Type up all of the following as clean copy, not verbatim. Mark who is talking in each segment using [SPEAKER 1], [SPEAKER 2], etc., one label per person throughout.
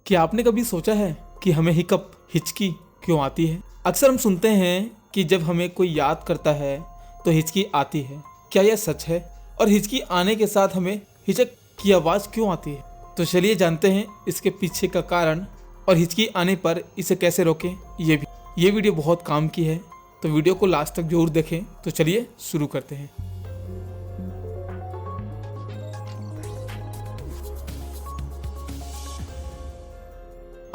[SPEAKER 1] क्या आपने कभी सोचा है कि हमें हिचकी क्यों आती है? अक्सर हम सुनते हैं कि जब हमें कोई याद करता है तो हिचकी आती है। क्या यह सच है? और हिचकी आने के साथ हमें हिचक की आवाज़ क्यों आती है? तो चलिए जानते हैं इसके पीछे का कारण और हिचकी आने पर इसे कैसे रोकें। ये वीडियो बहुत काम की है, तो वीडियो को लास्ट तक जरूर देखें। तो चलिए शुरू करते हैं।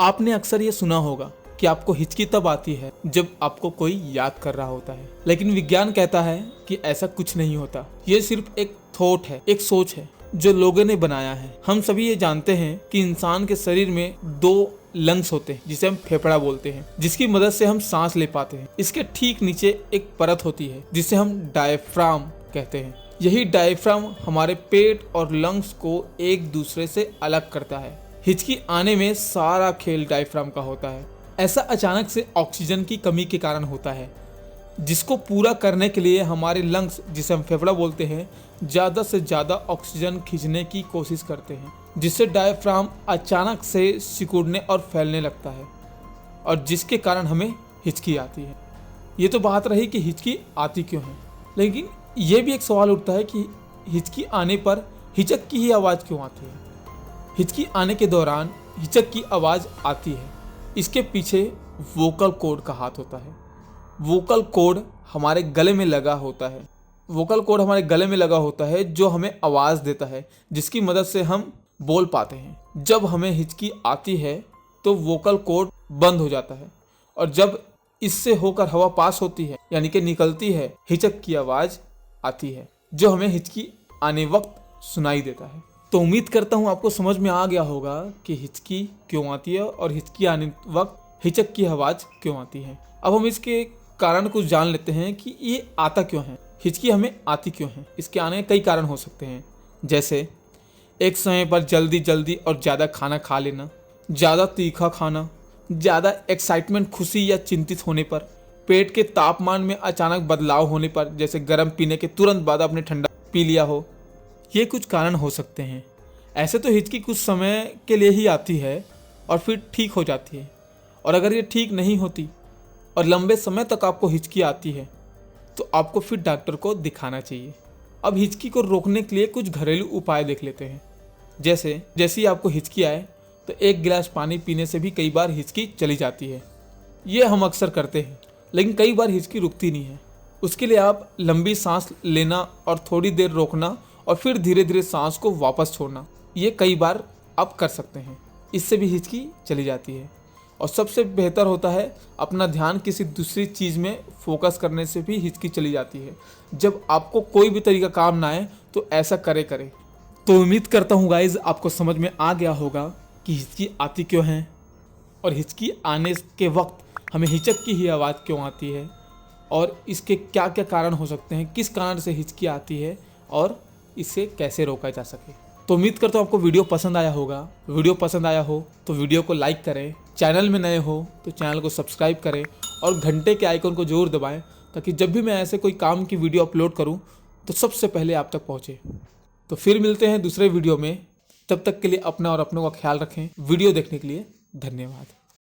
[SPEAKER 1] आपने अक्सर ये सुना होगा कि आपको हिचकी तब आती है जब आपको कोई याद कर रहा होता है, लेकिन विज्ञान कहता है कि ऐसा कुछ नहीं होता। ये सिर्फ एक थॉट है, एक सोच है जो लोगों ने बनाया है। हम सभी ये जानते हैं कि इंसान के शरीर में 2 लंग्स होते हैं जिसे हम फेफड़ा बोलते हैं, जिसकी मदद से हम सांस ले पाते हैं। इसके ठीक नीचे एक परत होती है जिसे हम डायफ्राम कहते हैं। यही डायफ्राम हमारे पेट और लंग्स को एक दूसरे से अलग करता है। हिचकी आने में सारा खेल डायफ्राम का होता है। ऐसा अचानक से ऑक्सीजन की कमी के कारण होता है, जिसको पूरा करने के लिए हमारे लंग्स, जिसे हम फेफड़ा बोलते हैं, ज़्यादा से ज़्यादा ऑक्सीजन खींचने की कोशिश करते हैं, जिससे डायफ्राम अचानक से सिकुड़ने और फैलने लगता है, और जिसके कारण हमें हिचकी आती है। ये तो बात रही कि हिचकी आती क्यों है, लेकिन ये भी एक सवाल उठता है कि हिचकी आने पर हिचक की ही आवाज़ क्यों आती है। हिचकी आने के दौरान हिचक की आवाज़ आती है, इसके पीछे वोकल कॉर्ड का हाथ होता है। वोकल कॉर्ड हमारे गले में लगा होता है। वोकल कॉर्ड हमारे गले में लगा होता है जो हमें आवाज़ देता है, जिसकी मदद से हम बोल पाते हैं। जब हमें हिचकी आती है तो वोकल कॉर्ड बंद हो जाता है, और जब इससे होकर हवा पास होती है, यानी कि निकलती है, हिचक की आवाज़ आती है, जो हमें हिचकी आने वक्त सुनाई देता है। तो उम्मीद करता हूँ आपको समझ में आ गया होगा कि हिचकी क्यों आती है और हिचकी आने वक्त हिचक की आवाज़ क्यों आती है। अब हम इसके कारण कुछ जान लेते हैं कि ये आता क्यों है, हिचकी हमें आती क्यों है। इसके आने के कई कारण हो सकते हैं, जैसे एक समय पर जल्दी और ज़्यादा खाना खा लेना, ज़्यादा तीखा खाना, ज़्यादा एक्साइटमेंट, खुशी या चिंतित होने पर, पेट के तापमान में अचानक बदलाव होने पर, जैसे गर्म पीने के तुरंत बाद आपने ठंडा पी लिया हो। ये कुछ कारण हो सकते हैं। ऐसे तो हिचकी कुछ समय के लिए ही आती है और फिर ठीक हो जाती है, और अगर ये ठीक नहीं होती और लंबे समय तक आपको हिचकी आती है तो आपको फिर डॉक्टर को दिखाना चाहिए। अब हिचकी को रोकने के लिए कुछ घरेलू उपाय देख लेते हैं। जैसे ही आपको हिचकी आए तो 1 गिलास पानी पीने से भी कई बार हिचकी चली जाती है। ये हम अक्सर करते हैं, लेकिन कई बार हिचकी रुकती नहीं है। उसके लिए आप लंबी सांस लेना और थोड़ी देर रोकना और फिर धीरे धीरे सांस को वापस छोड़ना, ये कई बार आप कर सकते हैं। इससे भी हिचकी चली जाती है। और सबसे बेहतर होता है अपना ध्यान किसी दूसरी चीज़ में फोकस करने से भी हिचकी चली जाती है। जब आपको कोई भी तरीका काम ना आए तो ऐसा करें। तो उम्मीद करता हूँ गाइज आपको समझ में आ गया होगा कि हिचकी आती क्यों है, और हिचकी आने के वक्त हमें हिचक की ही आवाज़ क्यों आती है, और इसके क्या क्या कारण हो सकते हैं, किस कारण से हिचकी आती है, और इसे कैसे रोका जा सके। तो उम्मीद करता हूँ आपको वीडियो पसंद आया होगा। वीडियो पसंद आया हो तो वीडियो को लाइक करें, चैनल में नए हो तो चैनल को सब्सक्राइब करें, और घंटे के आइकन को जरूर दबाएं, ताकि जब भी मैं ऐसे कोई काम की वीडियो अपलोड करूँ तो सबसे पहले आप तक पहुँचे। तो फिर मिलते हैं दूसरे वीडियो में। तब तक के लिए अपना और अपनों का ख्याल रखें। वीडियो देखने के लिए धन्यवाद।